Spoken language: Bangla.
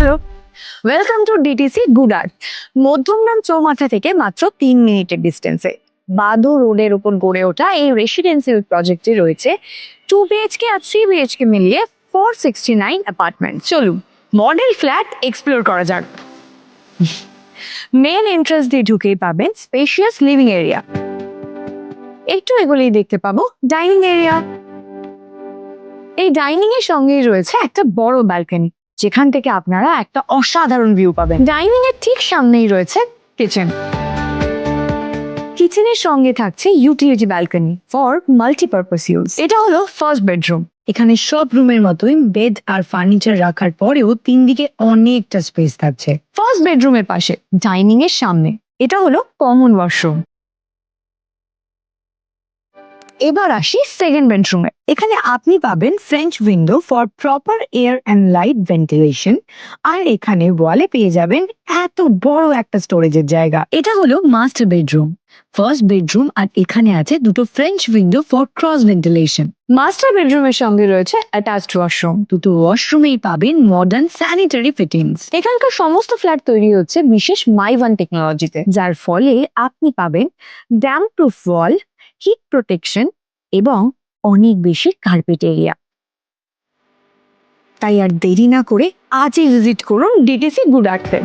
Hello, welcome to DTC good art. Madhyamgram চৌমাথা থেকে মাত্র 3 মিনিটের ডিস্টেন্সে বাদু রোডের উপর গড়ে ওঠা এই রেসিডেন্সিয়াল প্রজেক্টে রয়েছে 2 BHK আর 3 BHK মিলিয়ে 469 অ্যাপার্টমেন্ট। চলুন মডেল ফ্ল্যাট এক্সপ্লোর করা যাক। মেন এন্ট্রান্স দিয়ে ঢুকেই পাবেন স্পেশিয়াস লিভিং এরিয়া। একটু এগুলোই দেখতে পাবো ডাইনিং এরিয়া। এই ডাইনিং এর সঙ্গেই রয়েছে একটা বড় ব্যালকনি, যেখান থেকে আপনারা একটা অসাধারণ ভিউ পাবেন। ডাইনিং এর ঠিক সামনেই রয়েছে কিচেন। কিচেনের সঙ্গে থাকছে utility balcony for multipurpose use. এটা হলো ফার্স্ট বেডরুম। এখানে সব রুমের মতোই বেড আর ফার্নিচার রাখার পরেও 3 দিকে অনেকটা স্পেস থাকছে। ফার্স্ট বেডরুমের পাশে ডাইনিং এর সামনে এটা হলো কমন ওয়াশরুম। এবার আসি সেকেন্ড বেডরুমে। এখানে আপনি পাবেন French window for proper air and light ventilation, আর এখানে ওয়ালে পেয়ে যাবেন এত বড় একটা স্টোরেজের জায়গা। এটা হলো মাস্টার বেডরুম, ফার্স্ট বেডরুম, আর এখানে আছে দুটো French window for cross ventilation. Master বেডরুমের সঙ্গে রয়েছে অ্যাটাচড ওয়াশরুম। দুটো ওয়াশরুমেই পাবেন মডার্ন স্যানিটারি ফিটিংস। এখানকার সমস্ত ফ্ল্যাট তৈরি হচ্ছে বিশেষ মাইভান টেকনোলজিতে, যার ফলে আপনি পাবেন ড্যাম্প প্রুফ ওয়াল, হিট প্রোটেকশন এবং অনেক বেশি কার্পেট এরিয়া। তাই আর দেরি না করে আজই ভিজিট করুন ডিটিসি গুড আর্টে।